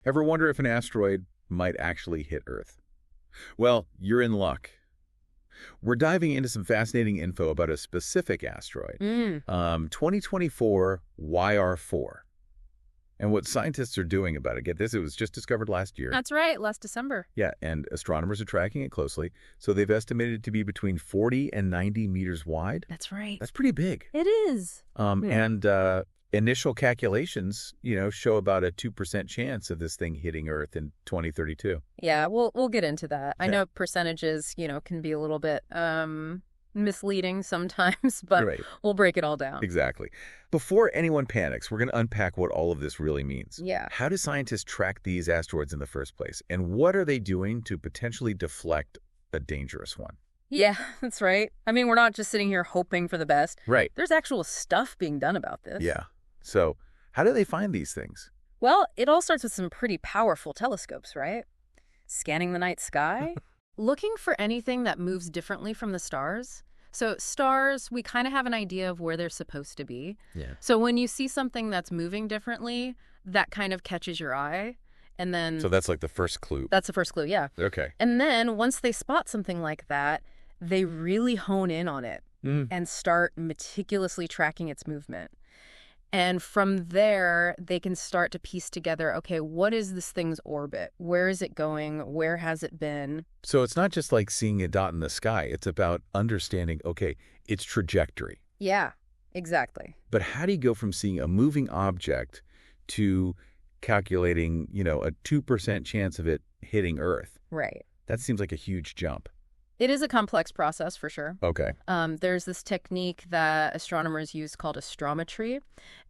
Ever wonder if an asteroid might actually hit Earth? Well, you're in luck. We're diving into some fascinating info about a specific asteroid, 2024 YR4, and what scientists are doing about it. Get this, it was just discovered last year. That's right, last December. Yeah, and astronomers are tracking it closely, so they've estimated it to be between 40 and 90 meters wide. That's right. That's pretty big. It is. And initial calculations, show about a 2% chance of this thing hitting Earth in 2032. Yeah, we'll get into that. I Yeah. know percentages, can be a little bit misleading sometimes, but Right. we'll break it all down. Exactly. Before anyone panics, we're going to unpack what all of this really means. Yeah. How do scientists track these asteroids in the first place? And what are they doing to potentially deflect a dangerous one? Yeah, that's right. I mean, we're not just sitting here hoping for the best. Right. There's actual stuff being done about this. Yeah. So how do they find these things? Well, it all starts with some pretty powerful telescopes, right? Scanning the night sky, looking for anything that moves differently from the stars. So stars, we kind of have an idea of where they're supposed to be. Yeah. So when you see something that's moving differently, that kind of catches your eye. And then So that's like the first clue. that's the first clue, yeah. Okay. And then once they spot something like that, they really hone in on it and start meticulously tracking its movement. And from there, they can start to piece together, okay, what is this thing's orbit? Where is it going? Where has it been? So it's not just like seeing a dot in the sky. It's about understanding, okay, its trajectory. Yeah, exactly. But how do you go from seeing a moving object to calculating, a 2% chance of it hitting Earth? Right. That seems like a huge jump. It is a complex process for sure. Okay. There's this technique that astronomers use called astrometry.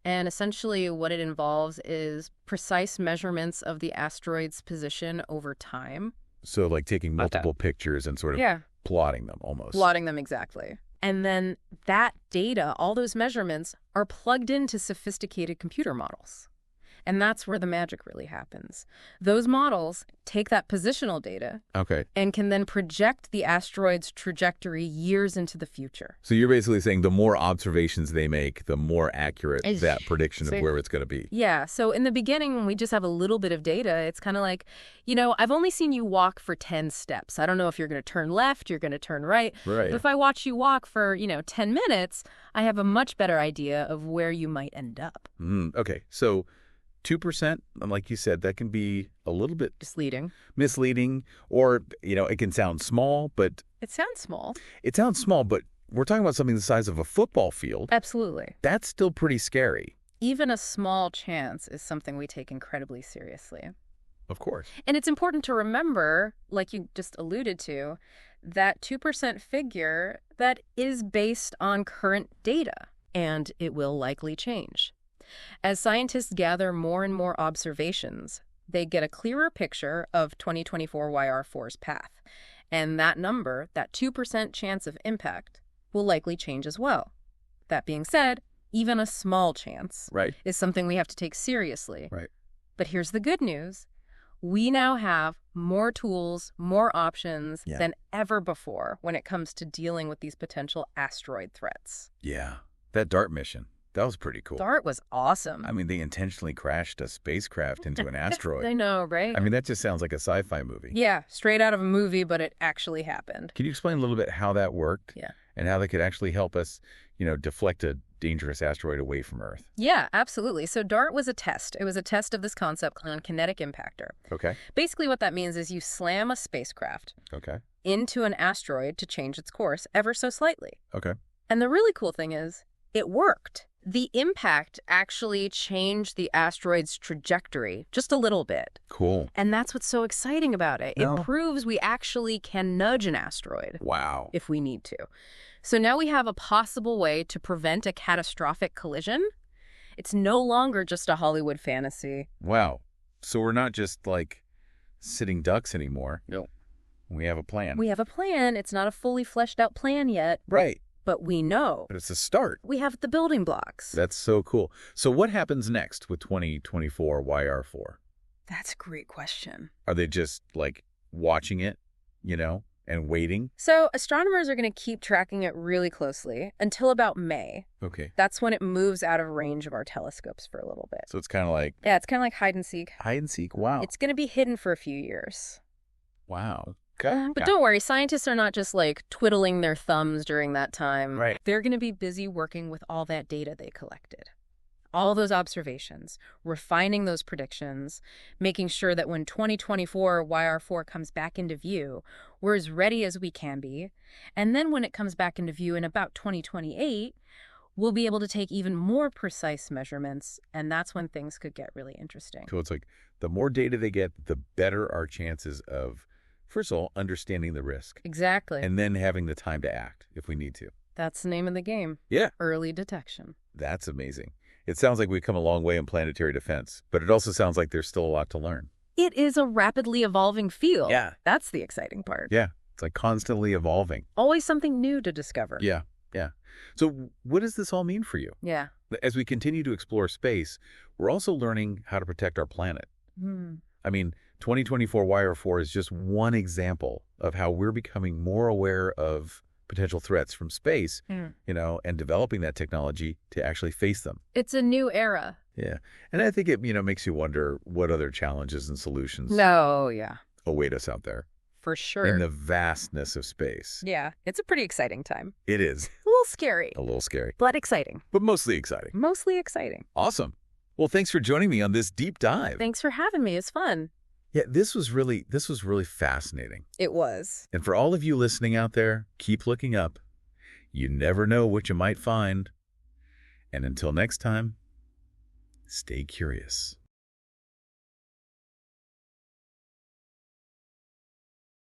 And essentially what it involves is precise measurements of the asteroid's position over time. So like taking multiple pictures and sort of plotting them almost. Plotting them exactly. And then that data, all those measurements, are plugged into sophisticated computer models. And that's where the magic really happens. Those models take that positional data and can then project the asteroid's trajectory years into the future. So you're basically saying the more observations they make, the more accurate that prediction of where it's going to be. Yeah. So in the beginning, when we just have a little bit of data, it's kind of like, I've only seen you walk for 10 steps. I don't know if you're going to turn left, you're going to turn right. Right. But if I watch you walk for, 10 minutes, I have a much better idea of where you might end up. Okay. So 2%, like you said, that can be a little bit misleading, or, it can sound small, but... It sounds small. It sounds small, but we're talking about something the size of a football field. Absolutely. That's still pretty scary. Even a small chance is something we take incredibly seriously. Of course. And it's important to remember, like you just alluded to, that 2% figure that is based on current data, and it will likely change. As scientists gather more and more observations, they get a clearer picture of 2024 YR4's path. And that number, that 2% chance of impact, will likely change as well. That being said, even a small chance is something we have to take seriously. Right. But here's the good news. We now have more tools, more options than ever before when it comes to dealing with these potential asteroid threats. Yeah. That DART mission. That was pretty cool. DART was awesome. I mean, they intentionally crashed a spacecraft into an asteroid. I know, right? I mean, that just sounds like a sci-fi movie. Yeah, straight out of a movie, but it actually happened. Can you explain a little bit how that worked? Yeah. And how they could actually help us, deflect a dangerous asteroid away from Earth? Yeah, absolutely. So DART was a test. It was a test of this concept called kinetic impactor. Okay. Basically what that means is you slam a spacecraft into an asteroid to change its course ever so slightly. Okay. And the really cool thing is it worked. The impact actually changed the asteroid's trajectory just a little bit. Cool. And that's what's so exciting about it. It proves we actually can nudge an asteroid. Wow. If we need to. So now we have a possible way to prevent a catastrophic collision. It's no longer just a Hollywood fantasy. Wow. So we're not just like sitting ducks anymore. No. We have a plan. We have a plan. It's not a fully fleshed out plan yet. Right. But we know. But it's a start. We have the building blocks. That's so cool. So what happens next with 2024 YR4? That's a great question. Are they just like watching it, and And waiting? So astronomers are going to keep tracking it really closely until about May. Okay. That's when it moves out of range of our telescopes for a little bit. So it's kind of like Yeah, it's kind of like hide and seek. hide and seek. Wow. It's going to be hidden for a few years. Wow. Okay. But don't worry, scientists are not just like twiddling their thumbs during that time. Right. They're going to be busy working with all that data they collected. All those observations, refining those predictions, making sure that when 2024 YR4 comes back into view, we're as ready as we can be. And then when it comes back into view in about 2028, we'll be able to take even more precise measurements, and that's when things could get really interesting. So it's like the more data they get, the better our chances of, first of all, understanding the risk. Exactly. And then having the time to act if we need to. That's the name of the game. Yeah. Early detection. That's amazing. It sounds like we've come a long way in planetary defense, but it also sounds like there's still a lot to learn. It is a rapidly evolving field. Yeah. That's the exciting part. Yeah. It's like constantly evolving. Always something new to discover. Yeah. Yeah. So what does this all mean for you? Yeah. As we continue to explore space, we're also learning how to protect our planet. I mean, 2024 YR4 is just one example of how we're becoming more aware of potential threats from space, and developing that technology to actually face them. It's a new era. Yeah. And I think it, makes you wonder what other challenges and solutions Yeah. await us out there. For sure. In the vastness of space. Yeah. It's a pretty exciting time. It is. A little scary. A little scary. But exciting. But mostly exciting. Mostly exciting. Awesome. Well, thanks for joining me on this deep dive. Thanks for having me. It's fun. Yeah, this was really fascinating. It was. And for all of you listening out there, keep looking up. You never know what you might find. And until next time, stay curious.